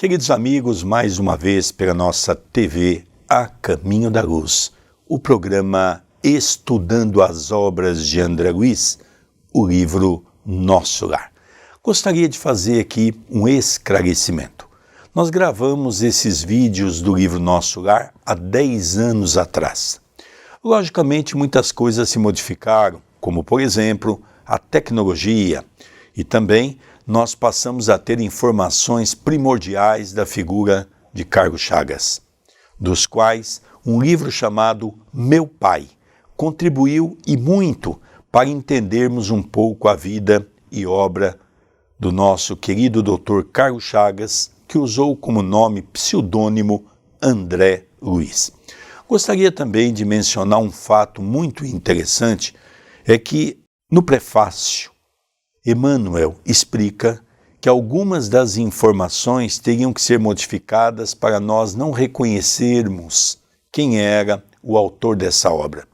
Queridos amigos, mais uma vez pela nossa TV A Caminho da Luz, o programa Estudando as Obras de André Luiz, o livro Nosso Lar. Gostaria de fazer aqui um esclarecimento. Nós gravamos esses vídeos do livro Nosso Lar há 10 anos atrás. Logicamente, muitas coisas se modificaram, como, por exemplo, a tecnologia, e também nós passamos a ter informações primordiais da figura de Carlos Chagas, dos quais um livro chamado Meu Pai contribuiu e muito para entendermos um pouco a vida e obra do nosso querido Dr. Carlos Chagas, que usou como nome pseudônimo André Luiz. Gostaria também de mencionar um fato muito interessante, é que no prefácio, Emmanuel explica que algumas das informações teriam que ser modificadas para nós não reconhecermos quem era o autor dessa obra.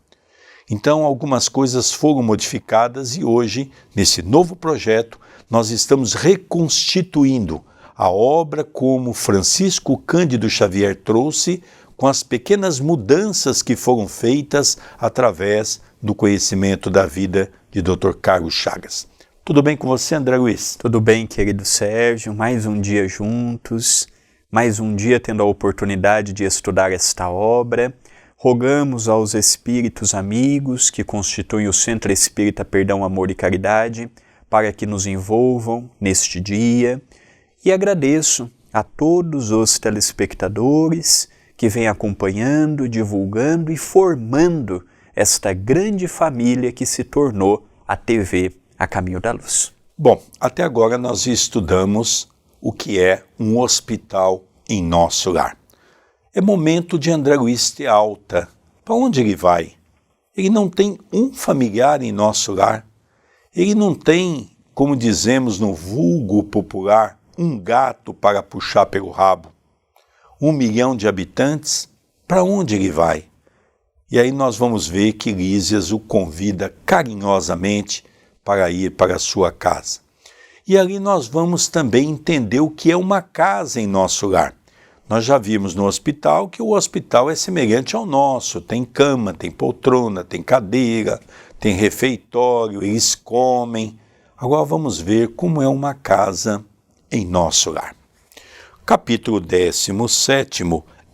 Então, algumas coisas foram modificadas e hoje, nesse novo projeto, nós estamos reconstituindo a obra como Francisco Cândido Xavier trouxe, com as pequenas mudanças que foram feitas através do conhecimento da vida de Dr. Carlos Chagas. Tudo bem com você, André Luiz? Tudo bem, querido Sérgio. Mais um dia juntos, mais um dia tendo a oportunidade de estudar esta obra. Rogamos aos espíritos amigos que constituem o Centro Espírita Perdão, Amor e Caridade para que nos envolvam neste dia. E agradeço a todos os telespectadores que vêm acompanhando, divulgando e formando esta grande família que se tornou a TV A Caminho da Luz. Bom, até agora nós estudamos o que é um hospital em nosso lar. É momento de André Luiz ter alta. Para onde ele vai? Ele não tem um familiar em nosso lar. Ele não tem, como dizemos no vulgo popular, um gato para puxar pelo rabo. 1 milhão de habitantes, para onde ele vai? E aí nós vamos ver que Lísias o convida carinhosamente para ir para a sua casa. E ali nós vamos também entender o que é uma casa em nosso lar. Nós já vimos no hospital que o hospital é semelhante ao nosso. Tem cama, tem poltrona, tem cadeira, tem refeitório, eles comem. Agora vamos ver como é uma casa em nosso lar. Capítulo 17,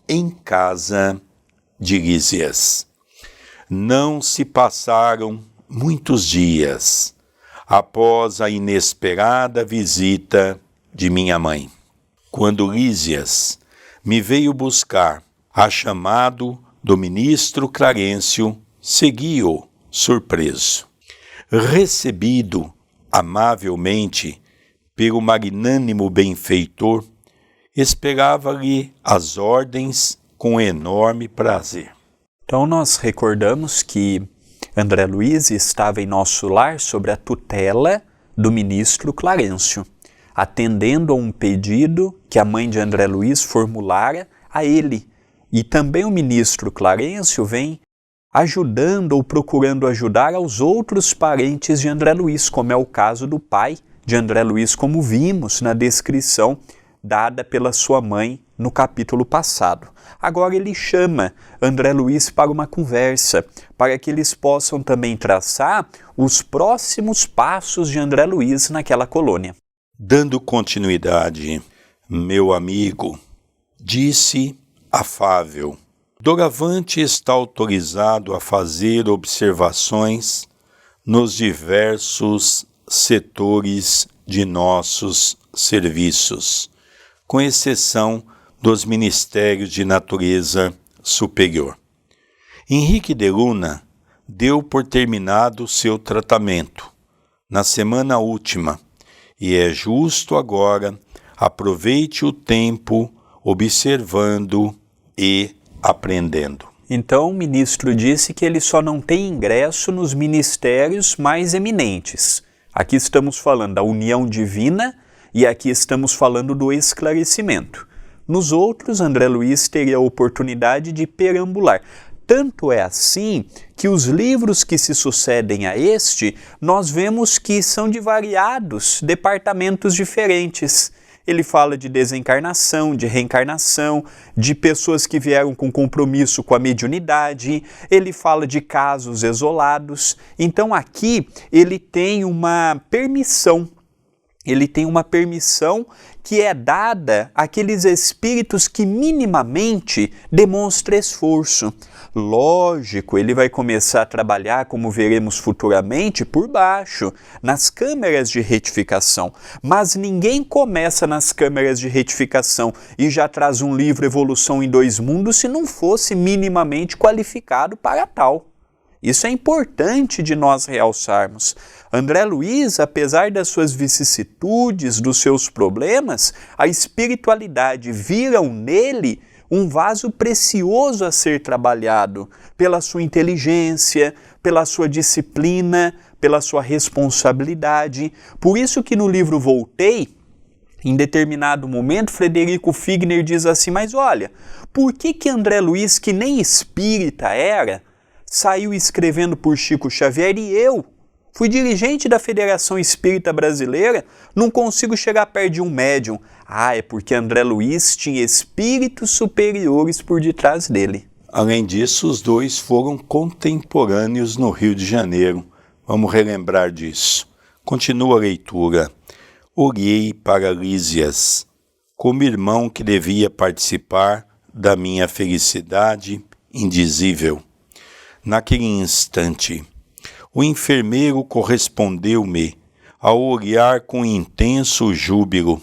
em casa de Lísias. Não se passaram muitos dias após a inesperada visita de minha mãe, quando Lísias me veio buscar, a chamado do ministro Clarencio, segui-o surpreso. Recebido amavelmente pelo magnânimo benfeitor, esperava-lhe as ordens com enorme prazer. Então nós recordamos que André Luiz estava em nosso lar sob a tutela do ministro Clarencio, atendendo a um pedido que a mãe de André Luiz formulara a ele. E também o ministro Clarencio vem ajudando ou procurando ajudar aos outros parentes de André Luiz, como é o caso do pai de André Luiz, como vimos na descrição dada pela sua mãe no capítulo passado. Agora ele chama André Luiz para uma conversa, para que eles possam também traçar os próximos passos de André Luiz naquela colônia. Dando continuidade, meu amigo, disse afável, doravante está autorizado a fazer observações nos diversos setores de nossos serviços, com exceção dos ministérios de natureza superior. Henrique de Luna deu por terminado seu tratamento na semana última e é justo agora aproveite o tempo observando e aprendendo. Então o ministro disse que ele só não tem ingresso nos ministérios mais eminentes. Aqui estamos falando da união divina e aqui estamos falando do esclarecimento. Nos outros, André Luiz teria a oportunidade de perambular. Tanto é assim que os livros que se sucedem a este, nós vemos que são de variados departamentos diferentes. Ele fala de desencarnação, de reencarnação, de pessoas que vieram com compromisso com a mediunidade, ele fala de casos isolados. Então aqui ele tem uma permissão. Ele tem uma permissão que é dada àqueles espíritos que minimamente demonstram esforço. Lógico, ele vai começar a trabalhar, como veremos futuramente, por baixo, nas câmeras de retificação. Mas ninguém começa nas câmeras de retificação e já traz um livro Evolução em Dois Mundos se não fosse minimamente qualificado para tal. Isso é importante de nós realçarmos. André Luiz, apesar das suas vicissitudes, dos seus problemas, a espiritualidade viram nele um vaso precioso a ser trabalhado pela sua inteligência, pela sua disciplina, pela sua responsabilidade. Por isso que no livro Voltei, em determinado momento, Frederico Figner diz assim, mas olha, por que André Luiz, que nem espírita era, saiu escrevendo por Chico Xavier e eu, fui dirigente da Federação Espírita Brasileira, não consigo chegar perto de um médium. Ah, é porque André Luiz tinha espíritos superiores por detrás dele. Além disso, os dois foram contemporâneos no Rio de Janeiro. Vamos relembrar disso. Continua a leitura. Olhei para Lísias, como irmão que devia participar da minha felicidade indizível. Naquele instante, o enfermeiro correspondeu-me ao olhar com intenso júbilo.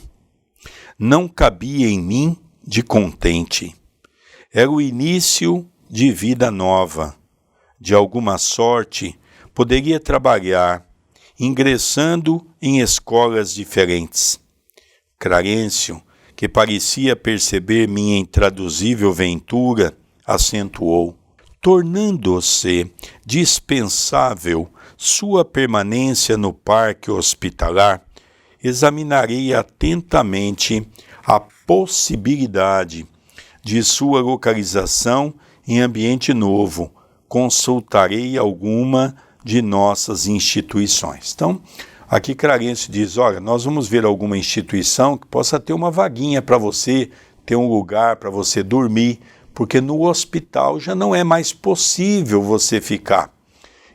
Não cabia em mim de contente. Era o início de vida nova. De alguma sorte, poderia trabalhar, ingressando em escolas diferentes. Clarencio, que parecia perceber minha intraduzível ventura, acentuou. Tornando-se dispensável sua permanência no parque hospitalar, examinarei atentamente a possibilidade de sua localização em ambiente novo. Consultarei alguma de nossas instituições. Então, aqui Clarencio diz, olha, nós vamos ver alguma instituição que possa ter uma vaguinha para você, ter um lugar para você dormir, porque no hospital já não é mais possível você ficar.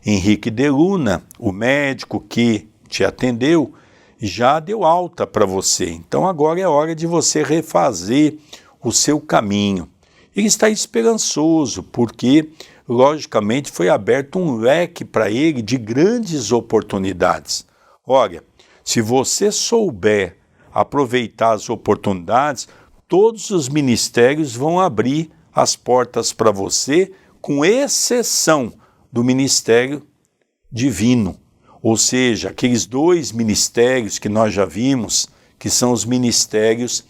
Henrique de Luna, o médico que te atendeu, já deu alta para você. Então agora é hora de você refazer o seu caminho. Ele está esperançoso, porque, logicamente, foi aberto um leque para ele de grandes oportunidades. Olha, se você souber aproveitar as oportunidades, todos os ministérios vão abrir as portas para você, com exceção do ministério divino. Ou seja, aqueles dois ministérios que nós já vimos, que são os ministérios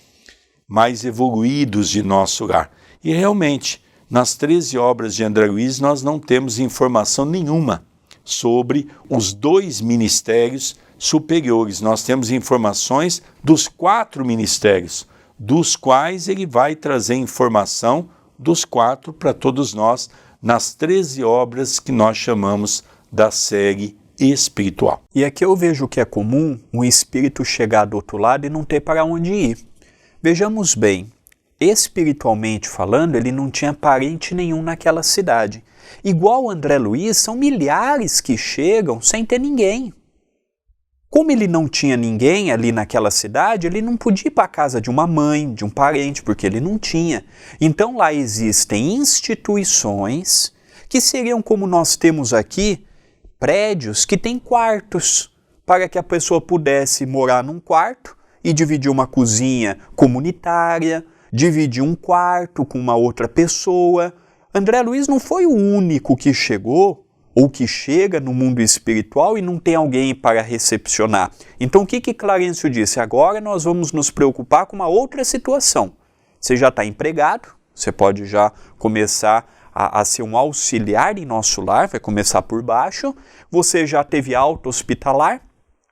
mais evoluídos de nosso lar. E realmente, nas 13 obras de André Luiz, nós não temos informação nenhuma sobre os dois ministérios superiores. Nós temos informações dos 4 ministérios, dos quais ele vai trazer informação dos 4 para todos nós, nas 13 obras que nós chamamos da série espiritual. E aqui eu vejo que é comum um espírito chegar do outro lado e não ter para onde ir. Vejamos bem, espiritualmente falando, ele não tinha parente nenhum naquela cidade. Igual André Luiz, são milhares que chegam sem ter ninguém. Como ele não tinha ninguém ali naquela cidade, ele não podia ir para a casa de uma mãe, de um parente, porque ele não tinha. Então lá existem instituições que seriam como nós temos aqui, prédios que têm quartos, para que a pessoa pudesse morar num quarto e dividir uma cozinha comunitária, dividir um quarto com uma outra pessoa. André Luiz não foi o único que chegou ou que chega no mundo espiritual e não tem alguém para recepcionar. Então o que Clarencio disse? Agora nós vamos nos preocupar com uma outra situação. Você já está empregado, você pode já começar a ser um auxiliar em nosso lar, vai começar por baixo, você já teve alta hospitalar,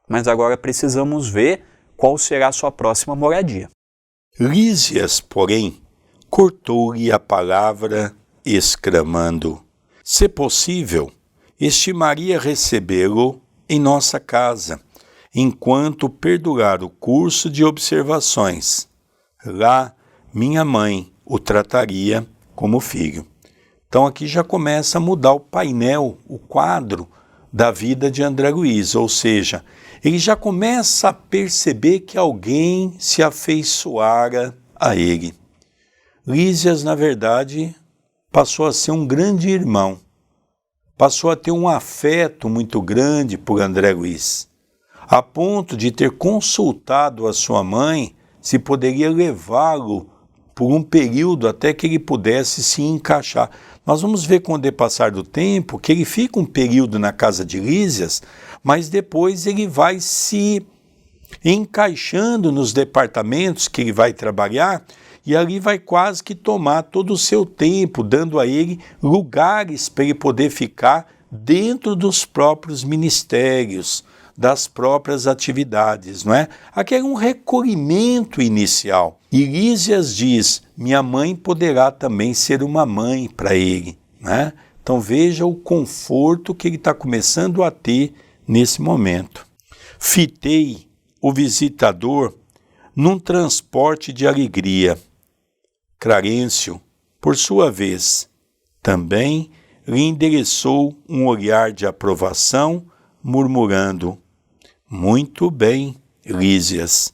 mas agora precisamos ver qual será a sua próxima moradia. Lísias, porém, cortou-lhe a palavra, exclamando, se possível, estimaria recebê-lo em nossa casa, enquanto perdurar o curso de observações. Lá, minha mãe o trataria como filho. Então aqui já começa a mudar o painel, o quadro da vida de André Luiz, ou seja, ele já começa a perceber que alguém se afeiçoara a ele. Lísias, na verdade, passou a ser um grande irmão, passou a ter um afeto muito grande por André Luiz, a ponto de ter consultado a sua mãe se poderia levá-lo por um período até que ele pudesse se encaixar. Nós vamos ver com o depassar do tempo que ele fica um período na casa de Lísias, mas depois ele vai se encaixando nos departamentos que ele vai trabalhar e ali vai quase que tomar todo o seu tempo, dando a ele lugares para ele poder ficar dentro dos próprios ministérios, das próprias atividades, não é? Aqui é um recolhimento inicial. E Lísias diz, minha mãe poderá também ser uma mãe para ele, né? Então veja o conforto que ele está começando a ter nesse momento. Fitei o visitador num transporte de alegria. Clarencio, por sua vez, também lhe endereçou um olhar de aprovação, murmurando, muito bem, Lísias,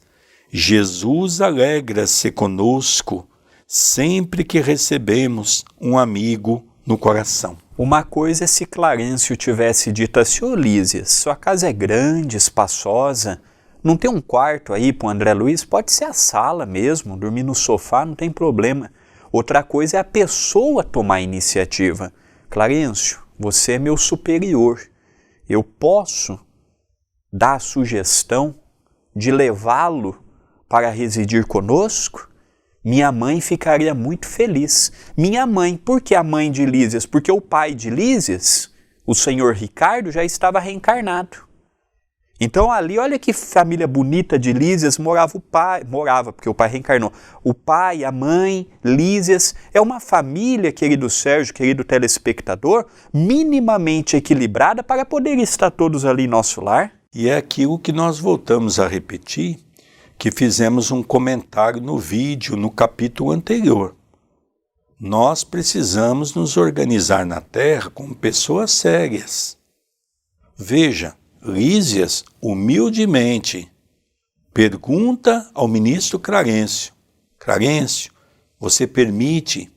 Jesus alegra-se conosco sempre que recebemos um amigo no coração. Uma coisa é se Clarencio tivesse dito assim, ô Lísias, sua casa é grande, espaçosa, não tem um quarto aí para o André Luiz? Pode ser a sala mesmo, dormir no sofá, não tem problema. Outra coisa é a pessoa tomar a iniciativa. Clarencio, você é meu superior. Eu posso dar a sugestão de levá-lo para residir conosco? Minha mãe ficaria muito feliz. Minha mãe, por que a mãe de Lísias? Porque o pai de Lísias, o senhor Ricardo, já estava reencarnado. Então ali, olha que família bonita de Lísias, morava porque o pai reencarnou. O pai, a mãe, Lísias, é uma família, querido Sérgio, querido telespectador, minimamente equilibrada para poder estar todos ali em nosso lar. E é aquilo que nós voltamos a repetir, que fizemos um comentário no vídeo, no capítulo anterior. Nós precisamos nos organizar na Terra como pessoas sérias. Veja, Lísias, humildemente, pergunta ao ministro Clarencio, Clarencio, você permite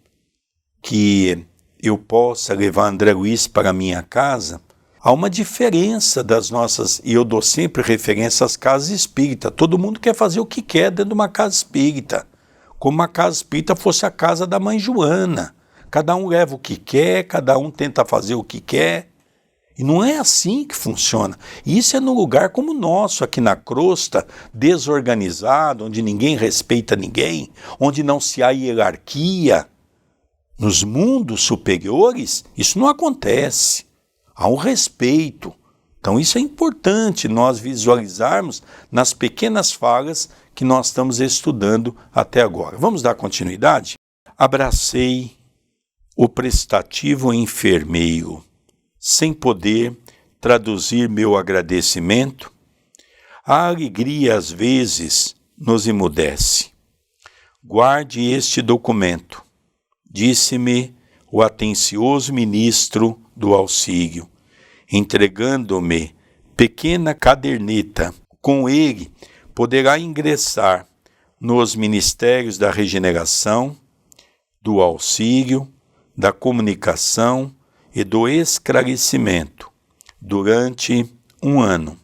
que eu possa levar André Luiz para a minha casa? Há uma diferença das nossas, e eu dou sempre referência às casas espíritas. Todo mundo quer fazer o que quer dentro de uma casa espírita, como uma casa espírita fosse a casa da mãe Joana. Cada um leva o que quer, cada um tenta fazer o que quer. E não é assim que funciona. Isso é num lugar como o nosso, aqui na crosta, desorganizado, onde ninguém respeita ninguém, onde não se há hierarquia. Nos mundos superiores, isso não acontece. Há um respeito. Então isso é importante nós visualizarmos nas pequenas falhas que nós estamos estudando até agora. Vamos dar continuidade? Abracei o prestativo enfermeiro, sem poder traduzir meu agradecimento. A alegria às vezes nos emudece. Guarde este documento, disse-me o atencioso ministro do auxílio, entregando-me pequena caderneta. Com ele poderá ingressar nos ministérios da regeneração, do auxílio, da comunicação e do esclarecimento durante um ano.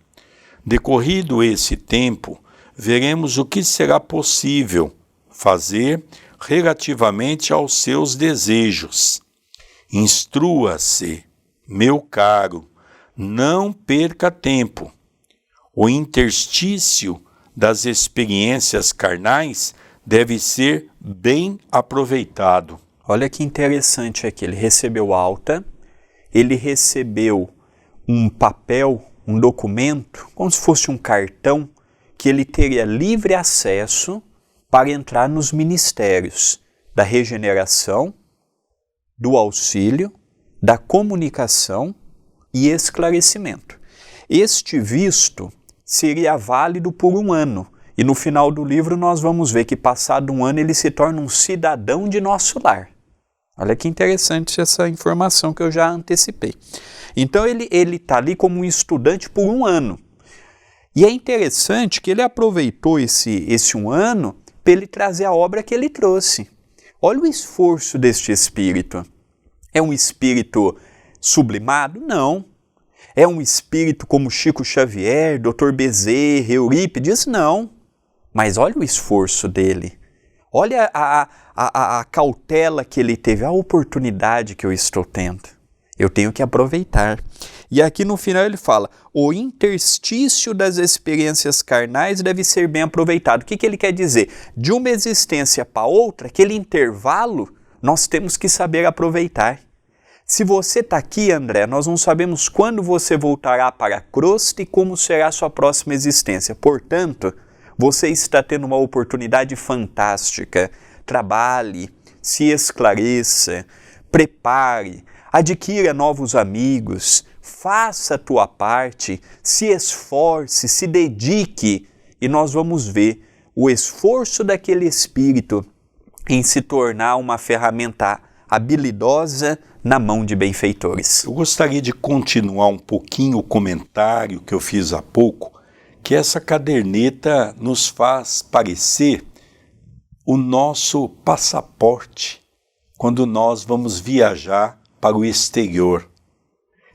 Decorrido esse tempo, veremos o que será possível fazer relativamente aos seus desejos. Instrua-se, meu caro, não perca tempo. O interstício das experiências carnais deve ser bem aproveitado. Olha que interessante aqui, ele recebeu alta, ele recebeu um papel, um documento, como se fosse um cartão, que ele teria livre acesso para entrar nos ministérios da regeneração, do auxílio, da comunicação e esclarecimento. Este visto seria válido por 1 ano. E no final do livro nós vamos ver que passado 1 ano ele se torna um cidadão de nosso lar. Olha que interessante essa informação que eu já antecipei. Então ele está ali como um estudante por 1 ano. E é interessante que ele aproveitou esse 1 ano para ele trazer a obra que ele trouxe. Olha o esforço deste espírito. É um espírito sublimado? Não. É um espírito como Chico Xavier, Dr. Bezerra, Eurípides? Não. Mas olha o esforço dele. Olha a cautela que ele teve, a oportunidade que eu estou tendo. Eu tenho que aproveitar. E aqui no final ele fala, o interstício das experiências carnais deve ser bem aproveitado. O que ele quer dizer? De uma existência para outra, aquele intervalo, nós temos que saber aproveitar. Se você está aqui, André, nós não sabemos quando você voltará para a crosta e como será a sua próxima existência. Portanto, você está tendo uma oportunidade fantástica. Trabalhe, se esclareça, prepare, adquira novos amigos, faça a tua parte, se esforce, se dedique e nós vamos ver o esforço daquele espírito em se tornar uma ferramenta habilidosa na mão de benfeitores. Eu gostaria de continuar um pouquinho o comentário que eu fiz há pouco, que essa caderneta nos faz parecer o nosso passaporte quando nós vamos viajar para o exterior.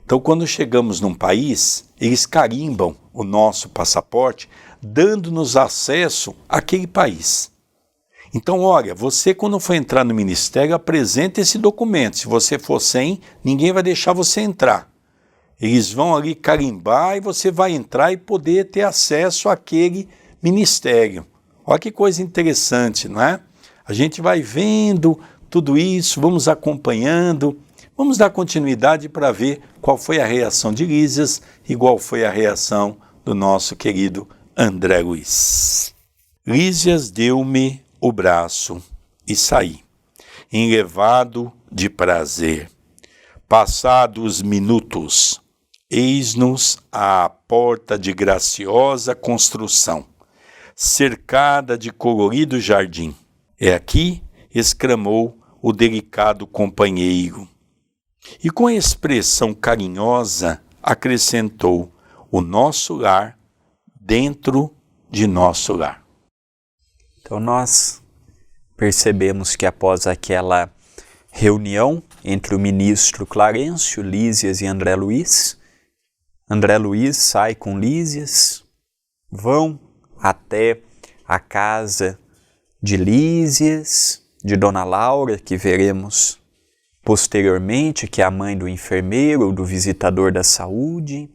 Então, quando chegamos num país, eles carimbam o nosso passaporte, dando-nos acesso àquele país. Então, olha, você quando for entrar no ministério, apresenta esse documento. Se você for sem, ninguém vai deixar você entrar. Eles vão ali carimbar e você vai entrar e poder ter acesso àquele ministério. Olha que coisa interessante, não é? A gente vai vendo tudo isso, vamos acompanhando, vamos dar continuidade para ver qual foi a reação de Lísias e qual foi a reação do nosso querido André Luiz. Lísias deu-me o braço e saí, enlevado de prazer. Passados minutos, eis-nos à porta de graciosa construção, cercada de colorido jardim. É aqui, exclamou o delicado companheiro. E com expressão carinhosa acrescentou, o nosso lar dentro de nosso lar. Então nós percebemos que após aquela reunião entre o ministro Clarencio, Lísias e André Luiz sai com Lísias, vão até a casa de Lísias, de Dona Laura, que veremos posteriormente, que é a mãe do enfermeiro ou do visitador da saúde,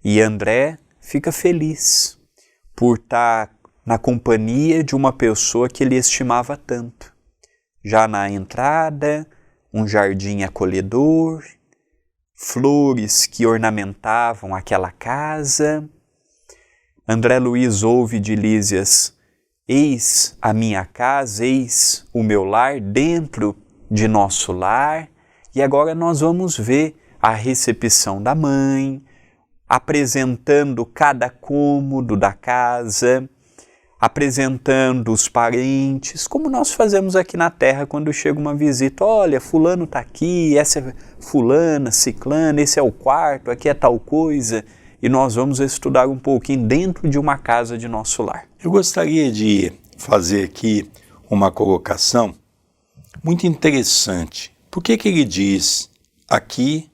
e André fica feliz por estar na companhia de uma pessoa que ele estimava tanto. Já na entrada, um jardim acolhedor, flores que ornamentavam aquela casa. André Luiz ouve de Lísias, eis a minha casa, eis o meu lar dentro de nosso lar. E agora nós vamos ver a recepção da mãe, apresentando cada cômodo da casa, apresentando os parentes, como nós fazemos aqui na Terra quando chega uma visita. Olha, fulano está aqui, essa é fulana, ciclana, esse é o quarto, aqui é tal coisa. E nós vamos estudar um pouquinho dentro de uma casa de nosso lar. Eu gostaria de fazer aqui uma colocação muito interessante. Por que ele diz, aqui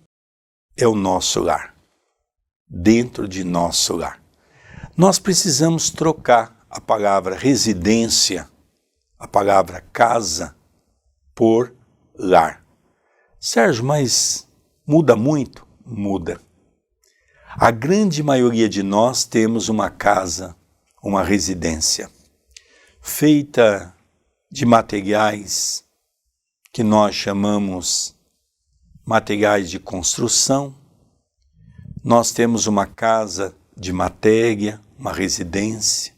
é o nosso lar, dentro de nosso lar? Nós precisamos trocar a palavra residência, a palavra casa, por lar. Sérgio, mas muda muito? Muda. A grande maioria de nós temos uma casa, uma residência, feita de materiais que nós chamamos materiais de construção. Nós temos uma casa de matéria, uma residência,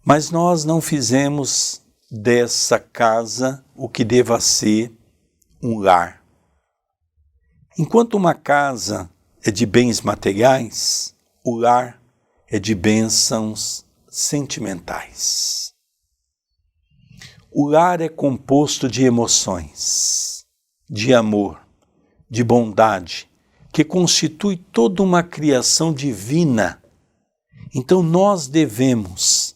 mas nós não fizemos dessa casa o que deva ser um lar. Enquanto uma casa é de bens materiais, o lar é de bênçãos sentimentais. O lar é composto de emoções, de amor, de bondade, que constitui toda uma criação divina. Então nós devemos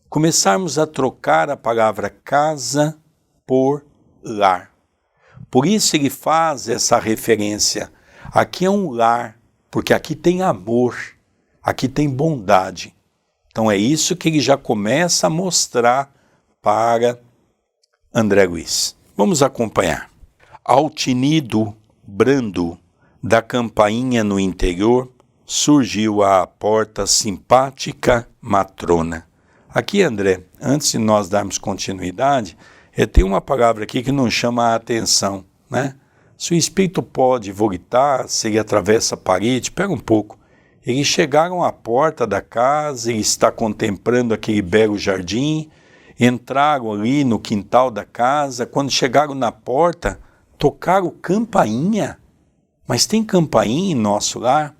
começarmos a trocar a palavra casa por lar. Por isso ele faz essa referência. Aqui é um lar, porque aqui tem amor, aqui tem bondade. Então é isso que ele já começa a mostrar para André Luiz. Vamos acompanhar. Ao tinido brando da campainha no interior, surgiu à porta simpática matrona. Aqui, André, antes de nós darmos continuidade, tem uma palavra aqui que nos chama a atenção, né? Se o espírito pode voltar, se ele atravessa a parede, pega um pouco. Eles chegaram à porta da casa, ele está contemplando aquele belo jardim, entraram ali no quintal da casa, quando chegaram na porta, tocaram campainha. Mas tem campainha em nosso lar?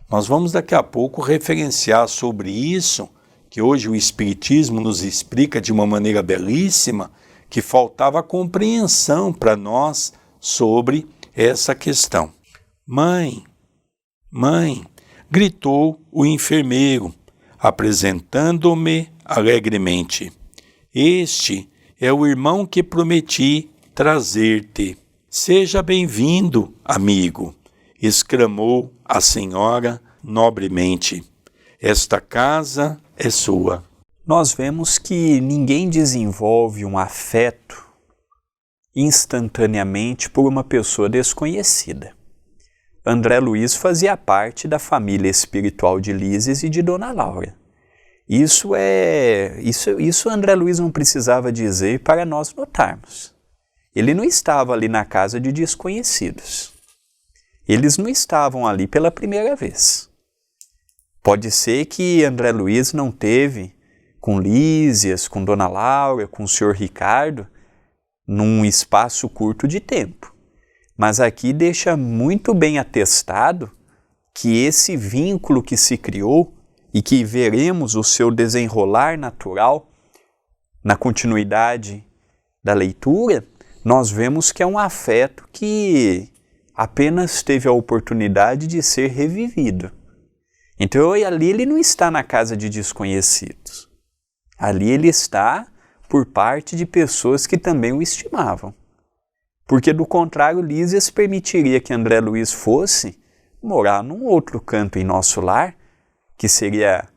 Nós vamos daqui a pouco referenciar sobre isso, que hoje o Espiritismo nos explica de uma maneira belíssima, que faltava compreensão para nós sobre essa questão. Mãe, mãe, gritou o enfermeiro, apresentando-me alegremente. Este é o irmão que prometi trazer-te. Seja bem-vindo, amigo, exclamou a senhora nobremente. Esta casa é sua. Nós vemos que ninguém desenvolve um afeto instantaneamente por uma pessoa desconhecida. André Luiz fazia parte da família espiritual de Lísias e de Dona Laura. Isso André Luiz não precisava dizer para nós notarmos. Ele não estava ali na casa de desconhecidos. Eles não estavam ali pela primeira vez. Pode ser que André Luiz não teve com Lísias, com Dona Laura, com o senhor Ricardo, num espaço curto de tempo. Mas aqui deixa muito bem atestado que esse vínculo que se criou e que veremos o seu desenrolar natural na continuidade da leitura, nós vemos que é um afeto que apenas teve a oportunidade de ser revivido. Então ali ele não está na casa de desconhecidos. Ali ele está por parte de pessoas que também o estimavam. Porque do contrário, Lísias permitiria que André Luiz fosse morar num outro canto em nosso lar, que seria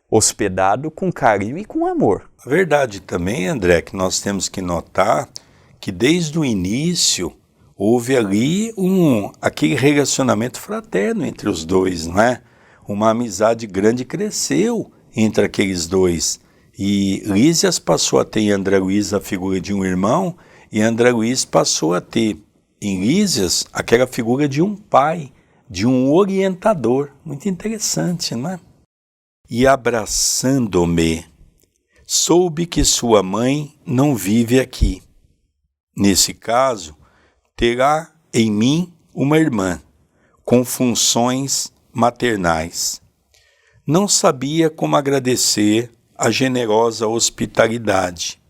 hospedado com carinho e com amor. A verdade também, André, que nós temos que notar que desde o início houve ali aquele relacionamento fraterno entre os dois, não é? Uma amizade grande cresceu entre aqueles dois. E Lísias passou a ter em André Luiz a figura de um irmão, e André Luiz passou a ter em Lísias aquela figura de um pai, de um orientador. Muito interessante, não é? E abraçando-me, soube que sua mãe não vive aqui. Nesse caso, terá em mim uma irmã, com funções maternais. Não sabia como agradecer a generosa hospitalidade.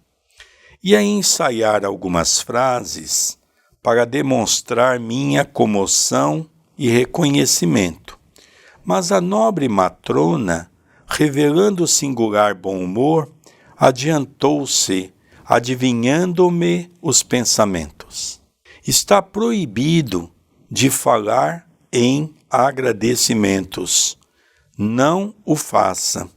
E a ensaiar algumas frases para demonstrar minha comoção e reconhecimento. Mas a nobre matrona, revelando singular bom humor, adiantou-se, adivinhando-me os pensamentos. Está proibido de falar em agradecimentos. Não o faça.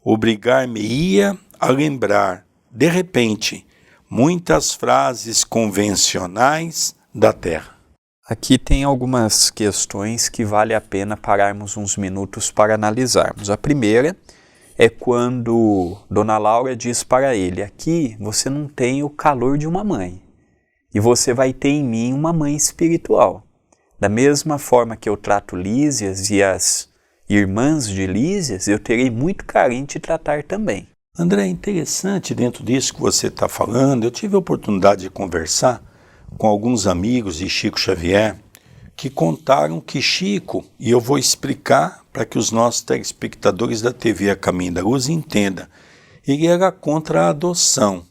Obrigar-me-ia a lembrar, de repente, muitas frases convencionais da terra. Aqui tem algumas questões que vale a pena pararmos uns minutos para analisarmos. A primeira é quando Dona Laura diz para ele: aqui você não tem o calor de uma mãe, e você vai ter em mim uma mãe espiritual. Da mesma forma que eu trato Lísias e as irmãs de Lísias, eu terei muito carinho de tratar também. André, é interessante dentro disso que você está falando. Eu tive a oportunidade de conversar com alguns amigos de Chico Xavier que contaram que Chico, e eu vou explicar para que os nossos telespectadores da TV A Caminho da Luz entendam, ele era contra a adoção.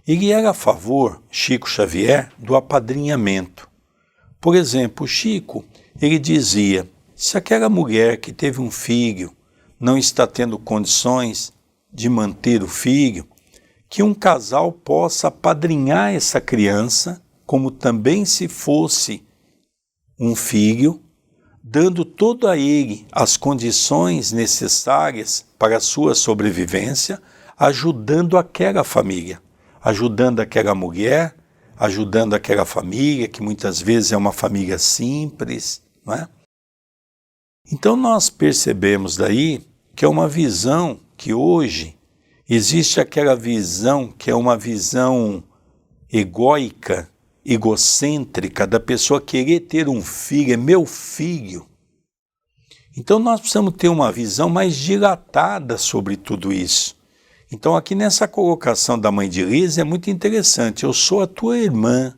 Ele era a favor, Chico Xavier, do apadrinhamento. Por exemplo, Chico, ele dizia, se aquela mulher que teve um filho não está tendo condições de manter o filho, que um casal possa apadrinhar essa criança, como também se fosse um filho, dando todo a ele as condições necessárias para a sua sobrevivência, ajudando aquela família, ajudando aquela mulher, ajudando aquela família, que muitas vezes é uma família simples, não é? Então nós percebemos daí que é uma visão que hoje existe aquela visão que é uma visão egóica, egocêntrica, da pessoa querer ter um filho, é meu filho. Então nós precisamos ter uma visão mais dilatada sobre tudo isso. Então aqui nessa colocação da mãe de Liz é muito interessante, eu sou a tua irmã,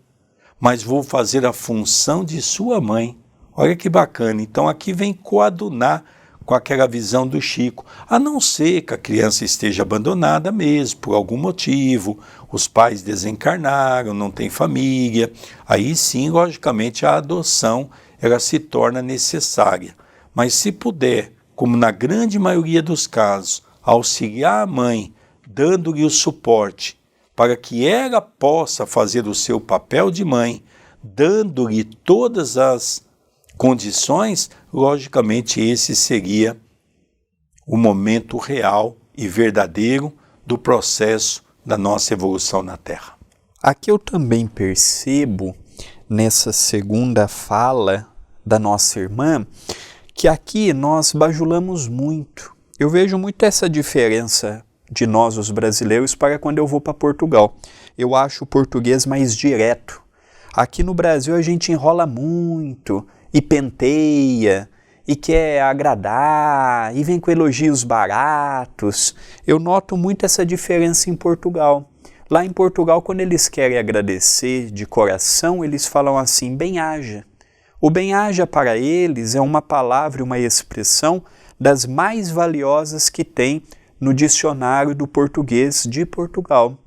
mas vou fazer a função de sua mãe. Olha que bacana, então aqui vem coadunar com aquela visão do Chico, a não ser que a criança esteja abandonada mesmo, por algum motivo, os pais desencarnaram, não tem família, aí sim, logicamente, a adoção ela se torna necessária. Mas se puder, como na grande maioria dos casos, auxiliar a mãe, dando-lhe o suporte, para que ela possa fazer o seu papel de mãe, dando-lhe todas as condições, logicamente esse seria o momento real e verdadeiro do processo da nossa evolução na Terra. Aqui eu também percebo, nessa segunda fala da nossa irmã, que aqui nós bajulamos muito. Eu vejo muito essa diferença de nós, os brasileiros, para quando eu vou para Portugal. Eu acho o português mais direto. Aqui no Brasil a gente enrola muito e penteia, e quer agradar, e vem com elogios baratos. Eu noto muito essa diferença em Portugal. Lá em Portugal, quando eles querem agradecer de coração, eles falam assim, bem-aja. O bem-aja para eles é uma palavra, uma expressão das mais valiosas que tem no dicionário do português de Portugal.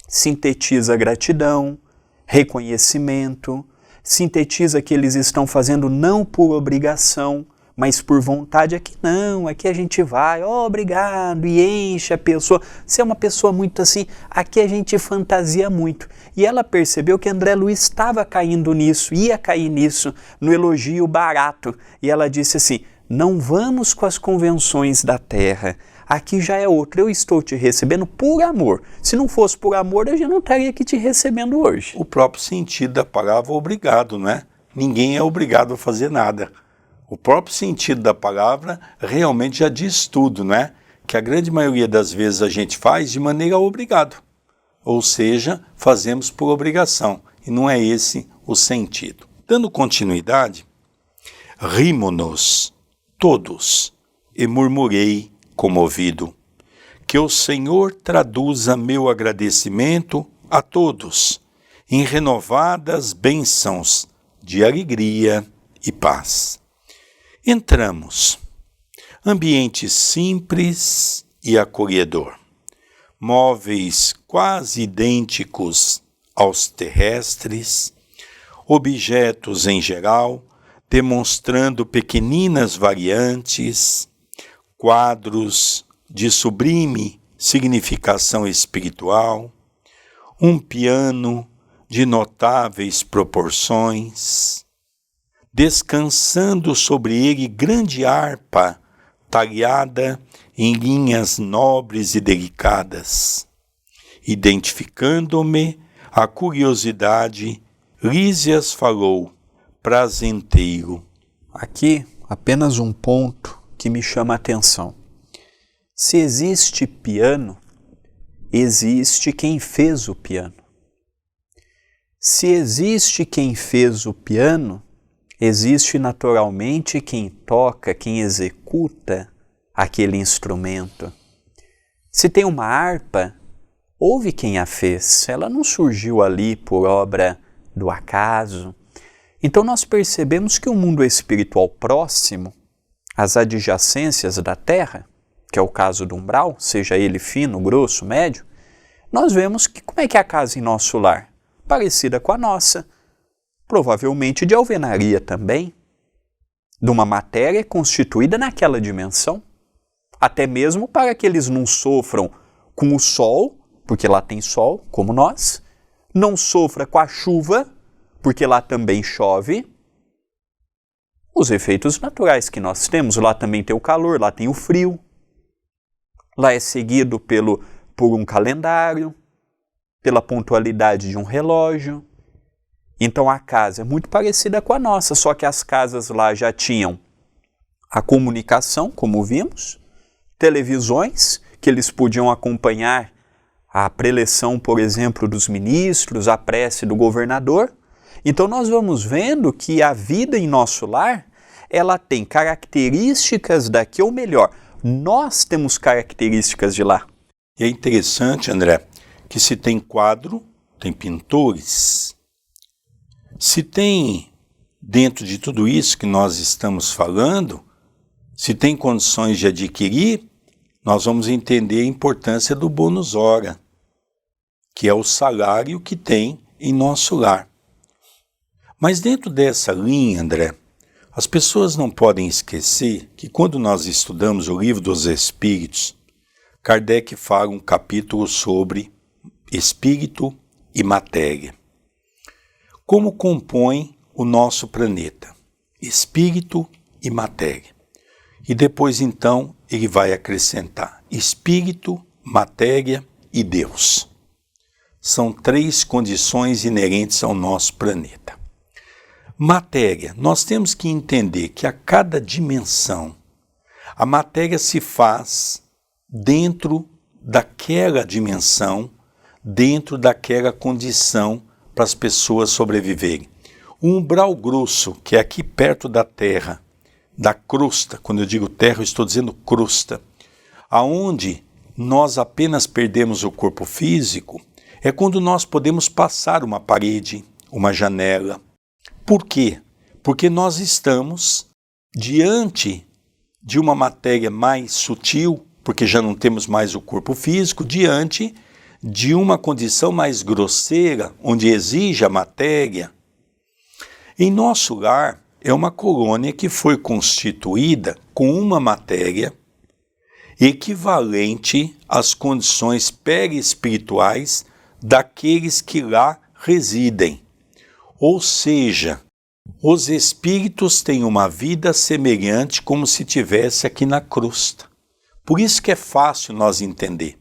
Sintetiza gratidão, reconhecimento, sintetiza que eles estão fazendo não por obrigação, mas por vontade. Aqui não, aqui a gente vai, obrigado, e enche a pessoa. Se é uma pessoa muito assim, aqui a gente fantasia muito. E ela percebeu que André Luiz estava caindo nisso, ia cair nisso, no elogio barato. E ela disse assim, não vamos com as convenções da terra, aqui já é outro, eu estou te recebendo por amor. Se não fosse por amor, eu já não estaria aqui te recebendo hoje. O próprio sentido da palavra obrigado, não é? Ninguém é obrigado a fazer nada. O próprio sentido da palavra realmente já diz tudo, não é? Que a grande maioria das vezes a gente faz de maneira obrigado. Ou seja, fazemos por obrigação. E não é esse o sentido. Dando continuidade, rimo-nos todos e murmurei comovido, que o Senhor traduza meu agradecimento a todos em renovadas bênçãos de alegria e paz. Entramos, ambiente simples e acolhedor, móveis quase idênticos aos terrestres, objetos em geral, demonstrando pequeninas variantes, quadros de sublime significação espiritual, um piano de notáveis proporções, descansando sobre ele grande harpa talhada em linhas nobres e delicadas. Identificando-me, a curiosidade, Lísias falou, prazenteiro. Aqui, apenas um ponto que me chama a atenção. Se existe piano, existe quem fez o piano. Se existe quem fez o piano, existe naturalmente quem toca, quem executa aquele instrumento. Se tem uma harpa, houve quem a fez. Ela não surgiu ali por obra do acaso. Então nós percebemos que o mundo espiritual próximo, as adjacências da Terra, que é o caso do umbral, seja ele fino, grosso, médio, nós vemos que como é que é a casa em nosso lar? Parecida com a nossa, provavelmente de alvenaria também, de uma matéria constituída naquela dimensão, até mesmo para que eles não sofram com o sol, porque lá tem sol, como nós, não sofra com a chuva, porque lá também chove, os efeitos naturais que nós temos. Lá também tem o calor, lá tem o frio, lá é seguido por um calendário, pela pontualidade de um relógio. Então a casa é muito parecida com a nossa, só que as casas lá já tinham a comunicação, como vimos, televisões, que eles podiam acompanhar a preleção, por exemplo, dos ministros, a prece do governador. Então nós vamos vendo que a vida em nosso lar, ela tem características daqui, ou melhor, nós temos características de lá. E é interessante, André, que se tem quadro, tem pintores. Se tem, dentro de tudo isso que nós estamos falando, se tem condições de adquirir, nós vamos entender a importância do bônus hora, que é o salário que tem em nosso lar. Mas dentro dessa linha, André, as pessoas não podem esquecer que quando nós estudamos o Livro dos Espíritos, Kardec fala um capítulo sobre espírito e matéria. Como compõe o nosso planeta? Espírito e matéria. E depois, então, ele vai acrescentar espírito, matéria e Deus. São 3 condições inerentes ao nosso planeta. Matéria, nós temos que entender que a cada dimensão, a matéria se faz dentro daquela dimensão, dentro daquela condição para as pessoas sobreviverem. O umbral grosso, que é aqui perto da Terra, da crosta, quando eu digo terra, eu estou dizendo crosta, aonde nós apenas perdemos o corpo físico, é quando nós podemos passar uma parede, uma janela. Por quê? Porque nós estamos diante de uma matéria mais sutil, porque já não temos mais o corpo físico, diante de uma condição mais grosseira, onde exige a matéria. Em nosso lar, é uma colônia que foi constituída com uma matéria equivalente às condições perispirituais daqueles que lá residem. Ou seja, os espíritos têm uma vida semelhante como se tivesse aqui na crosta. Por isso que é fácil nós entender.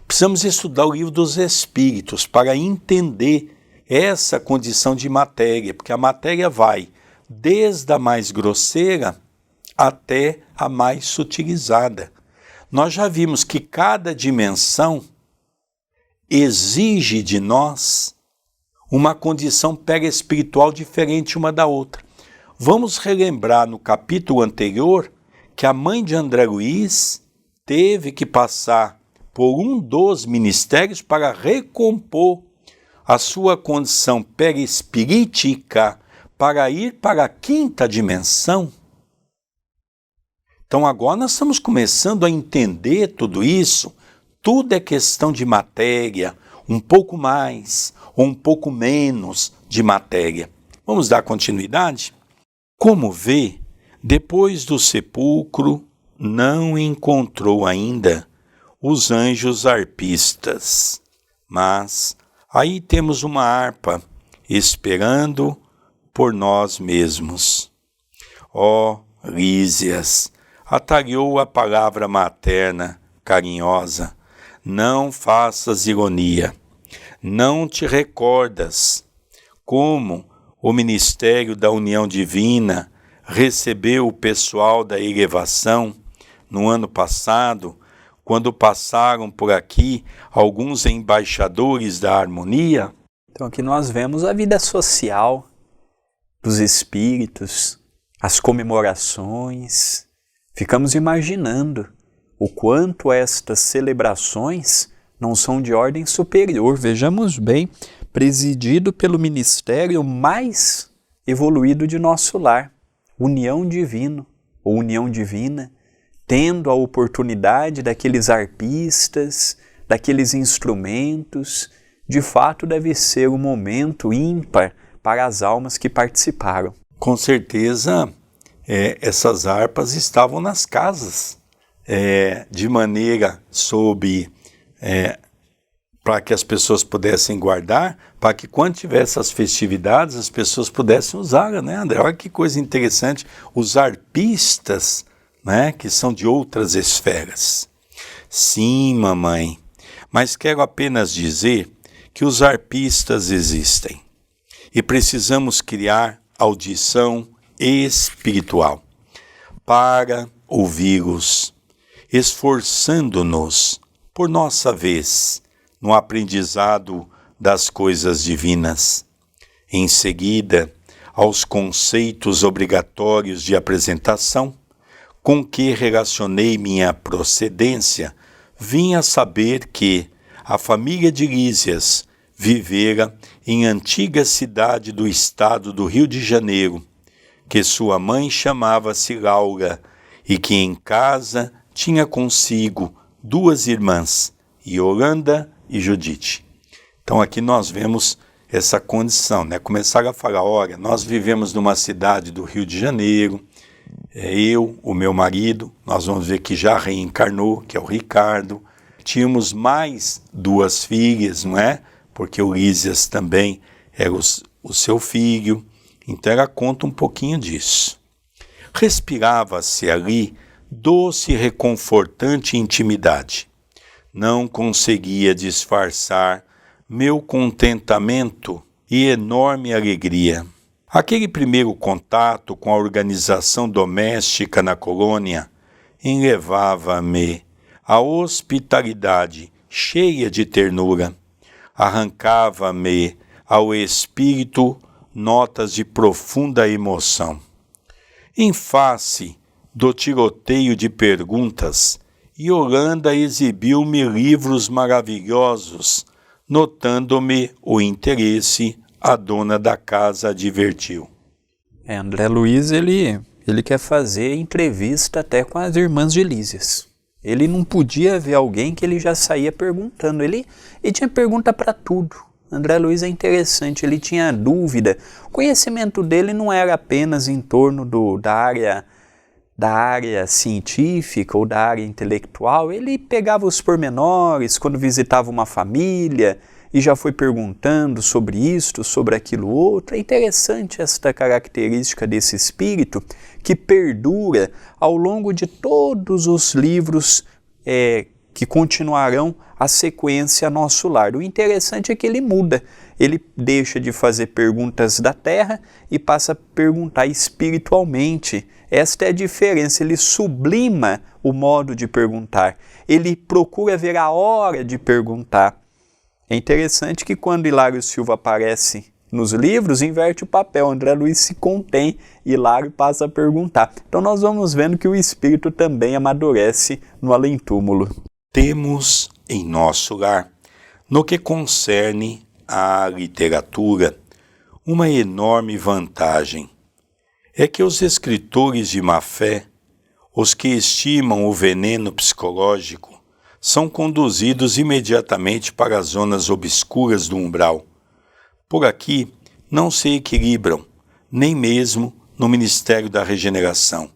Precisamos estudar o Livro dos Espíritos para entender essa condição de matéria, porque a matéria vai desde a mais grosseira até a mais sutilizada. Nós já vimos que cada dimensão exige de nós uma condição perispiritual diferente uma da outra. Vamos relembrar no capítulo anterior que a mãe de André Luiz teve que passar por um dos ministérios para recompor a sua condição perispirítica para ir para a 5ª dimensão. Então agora nós estamos começando a entender tudo isso. Tudo é questão de matéria, um pouco mais ou um pouco menos de matéria. Vamos dar continuidade? Como vê, depois do sepulcro não encontrou ainda os anjos arpistas, mas aí temos uma harpa esperando por nós mesmos. Ó Lísias, atalhou a palavra materna, carinhosa, não faças ironia, não te recordas como o ministério da união divina recebeu o pessoal da elevação no ano passado, quando passaram por aqui alguns embaixadores da harmonia? Então aqui nós vemos a vida social dos espíritos, as comemorações. Ficamos imaginando o quanto estas celebrações não são de ordem superior. Vejamos bem, presidido pelo ministério mais evoluído de nosso lar, união divino ou união divina, tendo a oportunidade daqueles arpistas, daqueles instrumentos. De fato, deve ser um momento ímpar para as almas que participaram. Com certeza, essas harpas estavam nas casas, de maneira para que as pessoas pudessem guardar, para que quando tivesse as festividades, as pessoas pudessem usá-la, né, André? Olha que coisa interessante, os arpistas, né, que são de outras esferas. Sim, mamãe, mas quero apenas dizer que os arpistas existem e precisamos criar audição espiritual para ouvi-los, esforçando-nos por nossa vez no aprendizado das coisas divinas. Em seguida, aos conceitos obrigatórios de apresentação, com que relacionei minha procedência, vim a saber que a família de Lísias vivera em antiga cidade do estado do Rio de Janeiro, que sua mãe chamava-se Laura e que em casa tinha consigo 2 irmãs, Yolanda e Judite. Então aqui nós vemos essa condição, né? Começaram a falar, olha, nós vivemos numa cidade do Rio de Janeiro, eu, o meu marido, nós vamos ver que já reencarnou, que é o Ricardo, tínhamos mais 2 filhas, não é? Porque o Lísias também era o seu filho, então ela conta um pouquinho disso. Respirava-se ali doce e reconfortante intimidade. Não conseguia disfarçar meu contentamento e enorme alegria. Aquele primeiro contato com a organização doméstica na colônia enlevava-me à hospitalidade cheia de ternura, arrancava-me ao espírito notas de profunda emoção. Em face do tiroteio de perguntas, Yolanda exibiu-me livros maravilhosos, notando-me o interesse, a dona da casa advertiu. André Luiz, ele quer fazer entrevista até com as irmãs de Lísias. Ele não podia ver alguém que ele já saía perguntando. Ele tinha pergunta para tudo. André Luiz é interessante, ele tinha dúvida. O conhecimento dele não era apenas em torno da área científica ou da área intelectual. Ele pegava os pormenores quando visitava uma família e já foi perguntando sobre isto, sobre aquilo outro. É interessante esta característica desse espírito que perdura ao longo de todos os livros que continuarão a sequência a nosso lar. O interessante é que ele muda. Ele deixa de fazer perguntas da terra e passa a perguntar espiritualmente. Esta é a diferença. Ele sublima o modo de perguntar. Ele procura ver a hora de perguntar. É interessante que quando Hilário Silva aparece nos livros, inverte o papel. André Luiz se contém, Hilário passa a perguntar. Então nós vamos vendo que o espírito também amadurece no além-túmulo. Temos em nosso lar, no que concerne à literatura, uma enorme vantagem. É que os escritores de má fé, os que estimam o veneno psicológico, são conduzidos imediatamente para as zonas obscuras do umbral. Por aqui não se equilibram, nem mesmo no ministério da regeneração,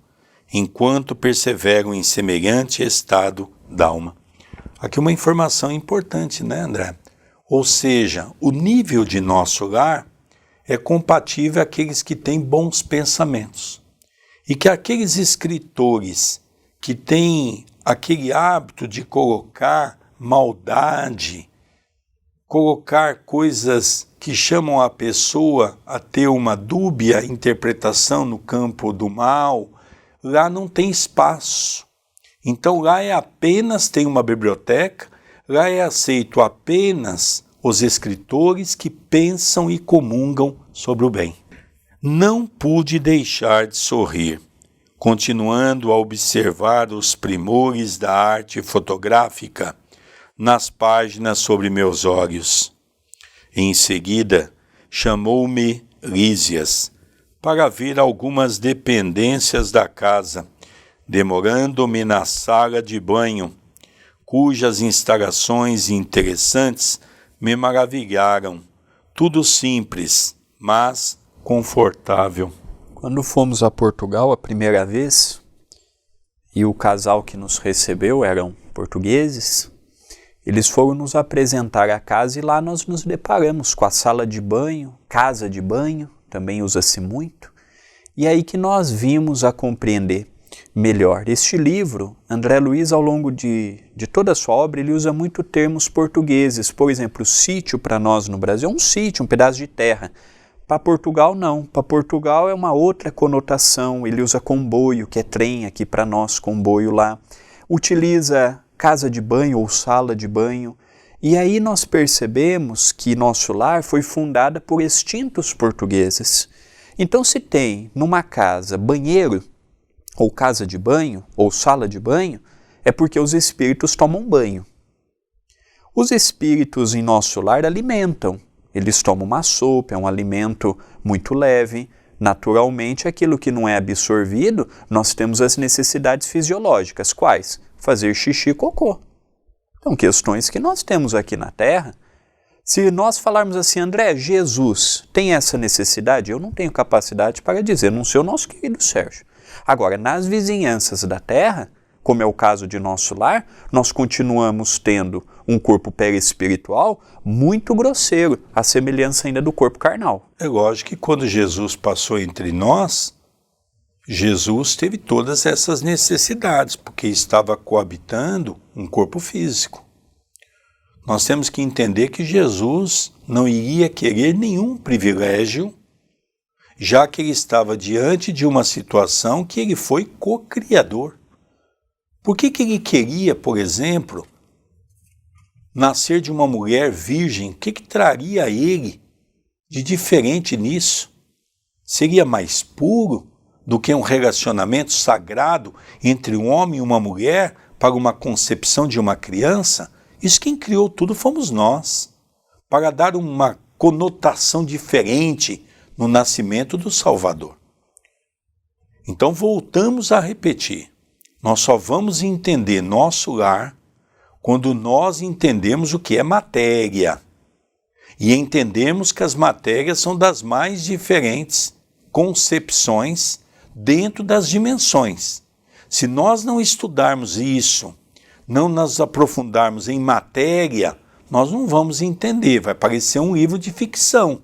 enquanto perseveram em semelhante estado d'alma. Aqui uma informação importante, né, André? Ou seja, o nível de nosso lar é compatível àqueles que têm bons pensamentos. E que aqueles escritores que têm aquele hábito de colocar maldade, colocar coisas que chamam a pessoa a ter uma dúbia interpretação no campo do mal, lá não tem espaço. Então lá tem uma biblioteca, lá é aceito apenas os escritores que pensam e comungam sobre o bem. Não pude deixar de sorrir, continuando a observar os primores da arte fotográfica nas páginas sobre meus olhos. Em seguida, chamou-me Lísias, para ver algumas dependências da casa, demorando-me na sala de banho, cujas instalações interessantes me maravilharam. Tudo simples, mas confortável. Quando fomos a Portugal a primeira vez, e o casal que nos recebeu eram portugueses, eles foram nos apresentar a casa e lá nós nos deparamos com a sala de banho, casa de banho, também usa-se muito, e aí que nós vimos a compreender melhor. Este livro, André Luiz, ao longo de toda a sua obra, ele usa muito termos portugueses. Por exemplo, sítio para nós no Brasil é um sítio, um pedaço de terra. Para Portugal, não. Para Portugal é uma outra conotação. Ele usa comboio, que é trem aqui para nós, comboio lá. Utiliza casa de banho ou sala de banho. E aí nós percebemos que nosso lar foi fundada por extintos portugueses. Então, se tem numa casa banheiro, ou casa de banho, ou sala de banho, é porque os espíritos tomam banho. Os espíritos em nosso lar alimentam. Eles tomam uma sopa, é um alimento muito leve. Naturalmente, aquilo que não é absorvido, nós temos as necessidades fisiológicas. Quais? Fazer xixi e cocô. São questões que nós temos aqui na Terra. Se nós falarmos assim, André, Jesus tem essa necessidade? Eu não tenho capacidade para dizer, não sei o nosso querido Sérgio. Agora, nas vizinhanças da Terra, como é o caso de nosso lar, nós continuamos tendo um corpo perispiritual muito grosseiro, à semelhança ainda do corpo carnal. É lógico que quando Jesus passou entre nós, Jesus teve todas essas necessidades, porque estava coabitando um corpo físico. Nós temos que entender que Jesus não iria querer nenhum privilégio, já que ele estava diante de uma situação que ele foi co-criador. Por que ele queria, por exemplo, nascer de uma mulher virgem? O que traria a ele de diferente nisso? Seria mais puro do que um relacionamento sagrado entre um homem e uma mulher para uma concepção de uma criança? Isso quem criou tudo fomos nós, para dar uma conotação diferente no nascimento do Salvador. Então voltamos a repetir, nós só vamos entender nosso lar quando nós entendemos o que é matéria e entendemos que as matérias são das mais diferentes concepções dentro das dimensões. Se nós não estudarmos isso, não nos aprofundarmos em matéria, nós não vamos entender, vai parecer um livro de ficção.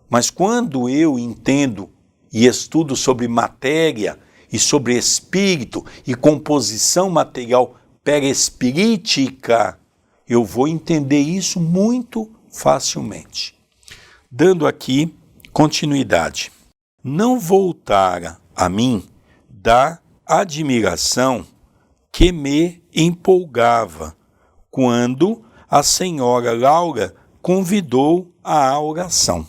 Mas quando eu entendo e estudo sobre matéria e sobre espírito e composição material perispirítica, eu vou entender isso muito facilmente. Dando aqui continuidade. Não voltara a mim da admiração que me empolgava quando a senhora Laura convidou à oração.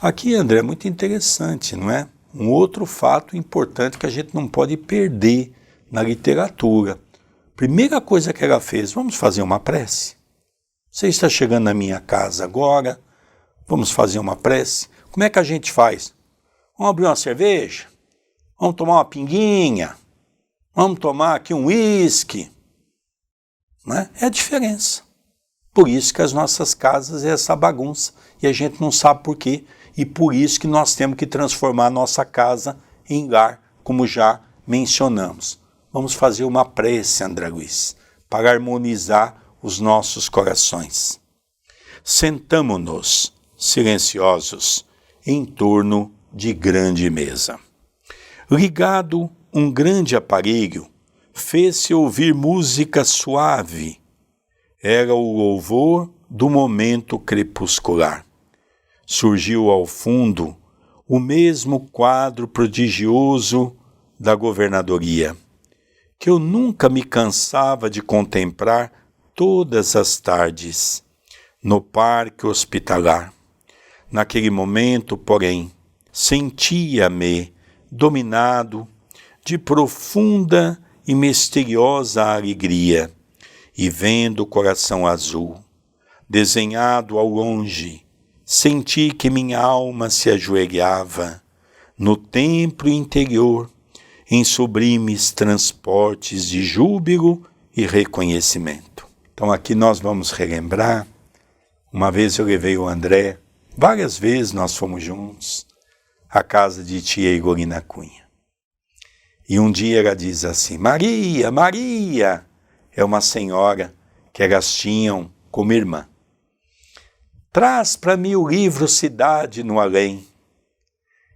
Aqui, André, é muito interessante, não é? Um outro fato importante que a gente não pode perder na literatura. Primeira coisa que ela fez, vamos fazer uma prece? Você está chegando na minha casa agora, vamos fazer uma prece? Como é que a gente faz? Vamos abrir uma cerveja? Vamos tomar uma pinguinha? Vamos tomar aqui um uísque? Né? É a diferença. Por isso que as nossas casas é essa bagunça e a gente não sabe por quê. E por isso que nós temos que transformar a nossa casa em lar, como já mencionamos. Vamos fazer uma prece, André Luiz, para harmonizar os nossos corações. Sentamo-nos, silenciosos, em torno de grande mesa. Ligado um grande aparelho, fez-se ouvir música suave. Era o louvor do momento crepuscular. Surgiu ao fundo o mesmo quadro prodigioso da governadoria, que eu nunca me cansava de contemplar todas as tardes, no parque hospitalar. Naquele momento, porém, sentia-me dominado de profunda e misteriosa alegria, e vendo o coração azul, desenhado ao longe, senti que minha alma se ajoelhava no templo interior, em sublimes transportes de júbilo e reconhecimento. Então aqui nós vamos relembrar, uma vez eu levei o André, várias vezes nós fomos juntos, à casa de tia Igorina Cunha. E um dia ela diz assim, Maria, Maria, é uma senhora que elas tinham como irmã. Traz para mim o livro Cidade no Além.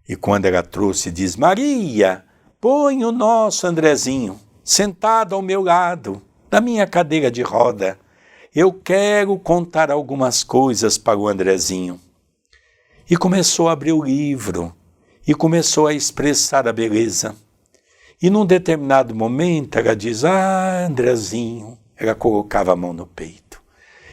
E quando ela trouxe, diz, Maria, põe o nosso Andrezinho sentado ao meu lado, na minha cadeira de roda. Eu quero contar algumas coisas para o Andrezinho. E começou a abrir o livro, e começou a expressar a beleza. E num determinado momento ela diz, Andrezinho, ela colocava a mão no peito.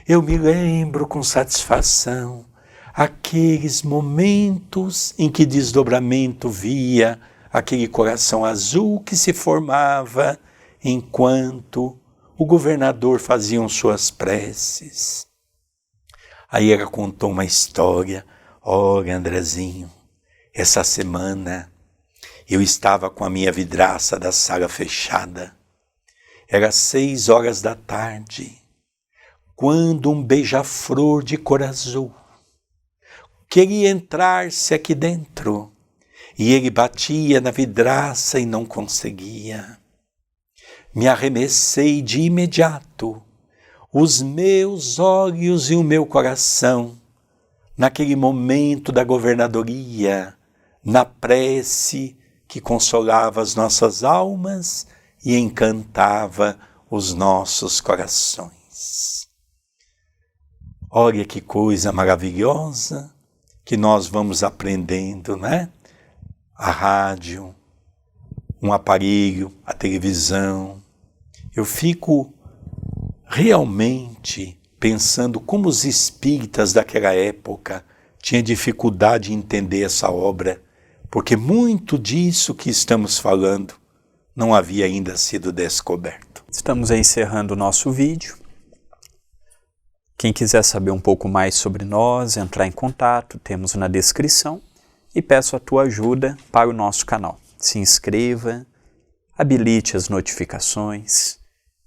Eu me lembro com satisfação aqueles momentos em que desdobramento via aquele coração azul que se formava enquanto o governador fazia suas preces. Aí ela contou uma história. Olha, Andrezinho, essa semana eu estava com a minha vidraça da sala fechada. Era 6 horas da tarde, quando um beija-flor de cor azul queria entrar-se aqui dentro, e ele batia na vidraça e não conseguia. Me arremessei de imediato, os meus olhos e o meu coração, naquele momento da governadoria, na prece que consolava as nossas almas e encantava os nossos corações. Olha que coisa maravilhosa que nós vamos aprendendo, né? A rádio, um aparelho, a televisão. Eu fico realmente pensando como os espíritas daquela época tinham dificuldade em entender essa obra, porque muito disso que estamos falando não havia ainda sido descoberto. Estamos encerrando o nosso vídeo. Quem quiser saber um pouco mais sobre nós, entrar em contato, temos na descrição, e peço a tua ajuda para o nosso canal. Se inscreva, habilite as notificações,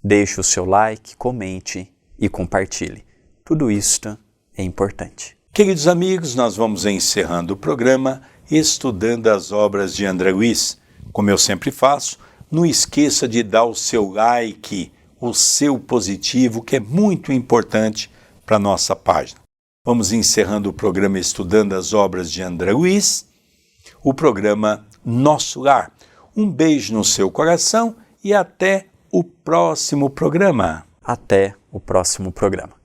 deixe o seu like, comente e compartilhe. Tudo isto é importante. Queridos amigos, nós vamos encerrando o programa estudando as obras de André Luiz. Como eu sempre faço, não esqueça de dar o seu like, o seu positivo, que é muito importante para a nossa página. Vamos encerrando o programa estudando as obras de André Luiz, o programa Nosso Lar. Um beijo no seu coração e até o próximo programa. Até o próximo programa.